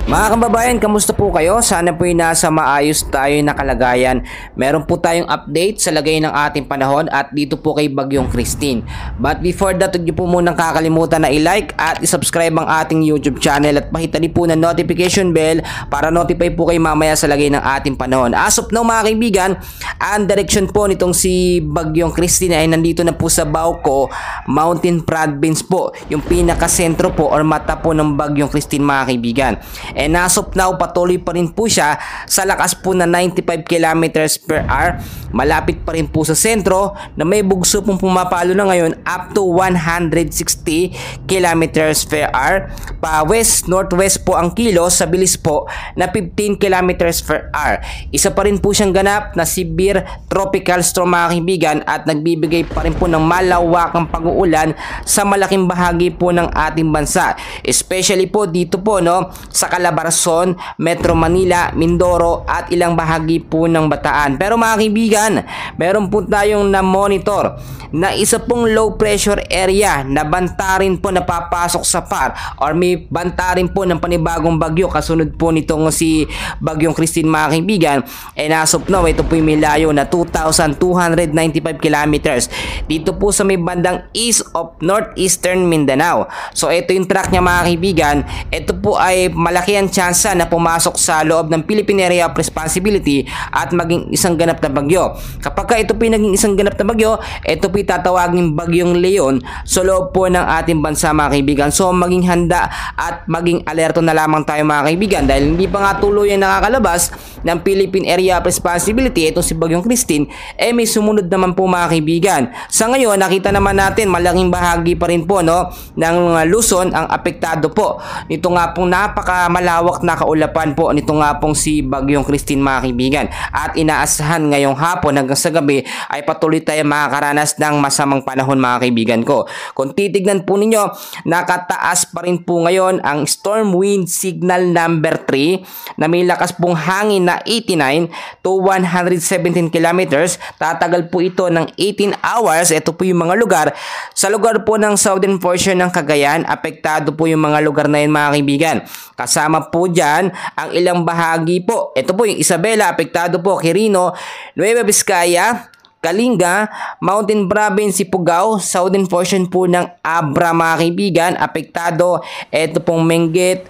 Mga kababayan, kamusta po kayo? Sana po nasa maayos tayo na kalagayan. Meron po tayong update sa lagay ng ating panahon at dito po kay Bagyong Christine. But before that, huwag niyo po munang kakalimutan na i-like at i-subscribe ang ating YouTube channel at pahitali po ng notification bell para notify po kayo mamaya sa lagay ng ating panahon. As of now mga kaibigan, ang direction po nitong si Bagyong Christine ay nandito na po sa Bauco Mountain Province po. Yung pinakasentro po or mata po ng Bagyong Christine mga kaibigan. And as of now, patuloy pa rin po siya sa lakas po na 95 kilometers per hour. Malapit pa rin po sa sentro na may bugso pong pumapalo na ngayon up to 160 kilometers per hour. Pa west-northwest po ang kilos sa bilis po na 15 kilometers per hour. Isa pa rin po siyang ganap na severe tropical storm mga kaibigan at nagbibigay pa rin po ng malawakang pag-uulan sa malaking bahagi po ng ating bansa. Especially po dito po sa Calabarzon, Metro Manila, Mindoro at ilang bahagi po ng Bataan. Pero mga kaibigan, meron po tayong na-monitor na isa pong low pressure area na banta rin po napapasok sa PAR or may banta rin po ng panibagong bagyo kasunod po nitong si Bagyong Christine mga kaibigan. And as of now, ito po yung may layo na 2,295 kilometers dito po sa may bandang east of northeastern Mindanao. So ito yung track niya mga kaibigan. Ito po ay malaki ang tsansa na pumasok sa loob ng Philippine Area of Responsibility at maging isang ganap na bagyo. Kapag ito po yung naging isang ganap na bagyo, ito po yung tatawagin Bagyong Leon sa loob po ng ating bansa mga kaibigan. So maging handa at maging alerto na lamang tayo mga kaibigan dahil hindi pa nga tuluyan nakakalabas ng Philippine Area of Responsibility itong si Bagyong Christine, may sumunod naman po mga kaibigan. Sa ngayon, nakita naman natin malaking bahagi pa rin po ng Luzon ang apektado po. Nito nga pong napakamalawak na kaulapan po nito nga pong si Bagyong Christine mga kaibigan. At inaasahan ngayong hapon hanggang sa gabi ay patuloy tayo makakaranas ng masamang panahon mga kaibigan ko. Kung titignan po ninyo, nakataas pa rin po ngayon ang storm wind signal number 3 na may lakas pong hangin na 89 to 117 kilometers. Tatagal po ito ng 18 hours. Ito po yung mga lugar. Sa lugar po ng southern portion ng Cagayan, apektado po yung mga lugar na yun mga kaibigan. Kasama po dyan ang ilang bahagi po. Ito po yung Isabela, apektado po Quirino, Nueva Vizcaya, Kalinga, Mountain Province, Ifugao, southern portion po ng Abra mga kaibigan, apektado. Ito pong Benguet,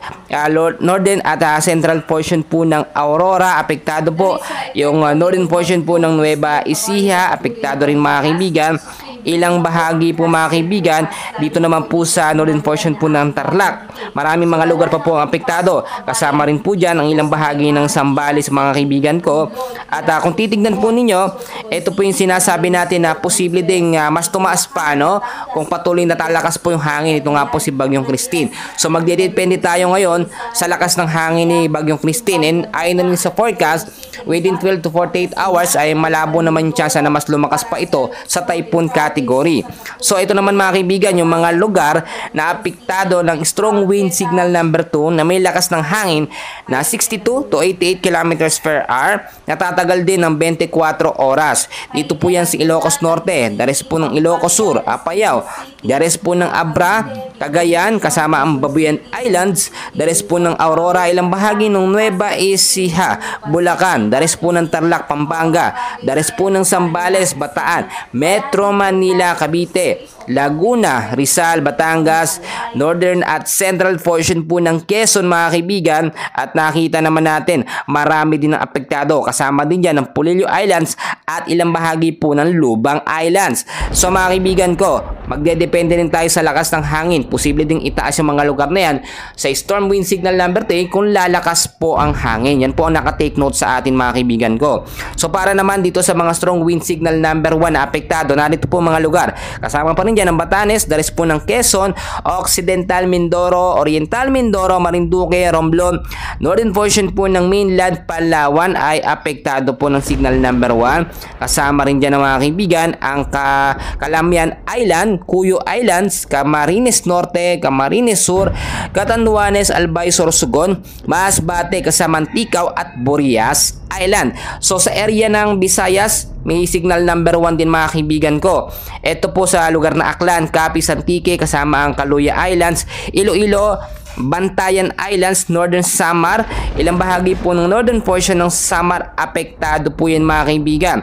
northern at central portion po ng Aurora, apektado po. Yung northern portion po ng Nueva Ecija, apektado rin mga kaibigan. Ilang bahagi po mga kaibigan dito naman po sa northern portion po ng Tarlac. Maraming mga lugar pa po ang apektado. Kasama rin po dyan ang ilang bahagi ng Zambales mga kaibigan ko. At kung titignan po ninyo, ito po yung sinasabi natin na posible ding mas tumaas pa kung patuloy na talakas po yung hangin. Ito nga po si Bagyong Christine. So magdedepende tayo ngayon sa lakas ng hangin ni Bagyong Christine. And ayon sa forecast, within 12 to 48 hours ay malabo naman yung chance na mas lumakas pa ito sa typhoon category. So ito naman mga kaibigan yung mga lugar na apektado ng strong wind signal number 2 na may lakas ng hangin na 62 to 88 kilometers per hour na tatagal din ng 24 oras. Dito po yan si Ilocos Norte, dares po ng Ilocos Sur, Apayao, dares po ng Abra, Cagayan, kasama ang Babuyan Islands, dares po ng Aurora, ilang bahagi ng Nueva Ecija, Bulacan, dares po ng Tarlac, Pampanga, dares po ng Zambales, Bataan, Metro Manila, Cavite, Laguna, Rizal, Batangas, northern at central portion po ng Quezon mga kaibigan. At nakita naman natin marami din ang apektado, kasama din dyan ng Polillo Islands at ilang bahagi po ng Lubang Islands. So mga kaibigan ko, magdedepende rin tayo sa lakas ng hangin. Posible ding itaas yung mga lugar na yan sa storm wind signal number 3 kung lalakas po ang hangin. Yan po ang nakatake note sa atin mga kaibigan ko. So para naman dito sa mga strong wind signal number 1 na apektado, narito po mga lugar. Kasama pa rin dyan ng Batanes, dares po ng Quezon, Occidental Mindoro, Oriental Mindoro, Marinduque, Romblon, northern portion po ng mainland Palawan ay apektado po ng signal number 1. Kasama rin dyan ng mga kaibigan ang Calamian Island, Cuyo Islands, Camarines Norte, Camarines Sur, Catanduanes, Albay, Sorsogon, Masbate, Kasamanticaw at Burias Island. So sa area ng Visayas, may signal number 1 din mga kaibigan ko. Ito po sa lugar na Aklan, Capiz, Antique, kasama ang Kaluya Islands, Iloilo, Bantayan Islands, Northern Samar. Ilang bahagi po ng northern portion ng Samar apektado po yan mga kaibigan.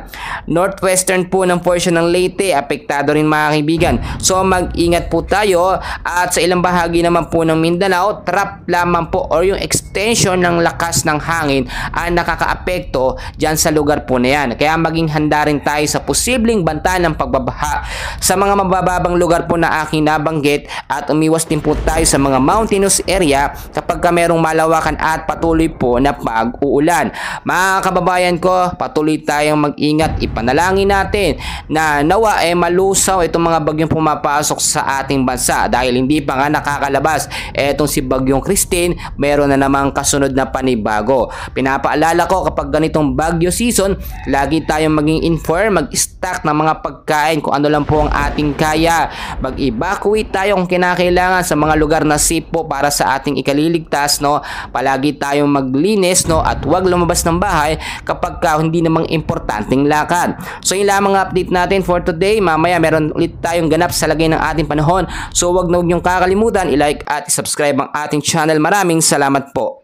Northwestern po ng portion ng Leyte apektado rin mga kaibigan. So mag-ingat po tayo, at sa ilang bahagi naman po ng Mindanao, trap lamang po or yung extension ng lakas ng hangin ang nakakaapekto dyan sa lugar po na yan. Kaya maging handa rin tayo sa posibleng banta ng pagbabaha sa mga mabababang lugar po na aking nabanggit, at umiwas din po tayo sa mga mountainous area kapag merong malawakan at patuloy po na pag-uulan. Mga kababayan ko, patuloy tayong mag-ingat. Ipanalangin natin na nawa malusaw itong mga bagyong pumapasok sa ating bansa, dahil hindi pa nga nakakalabas etong si Bagyong Christine, meron na namang kasunod na panibago. Pinapaalala ko, kapag ganitong bagyo season, lagi tayong maging inform, mag-stock ng mga pagkain kung ano lang po ang ating kaya. Mag-evacuate tayo kung kinakailangan sa mga lugar na safe po para sa ating ikaliligtas, no. Palagi tayong maglinis, no, at huwag lumabas ng bahay kapag hindi namang importanteng lakad. So yun lang mga update natin for today. Mamaya meron ulit tayong ganap sa lagay ng ating panahon. So huwag na huwag niyong kakalimutan i-like at i-subscribe ang ating channel. Maraming salamat po.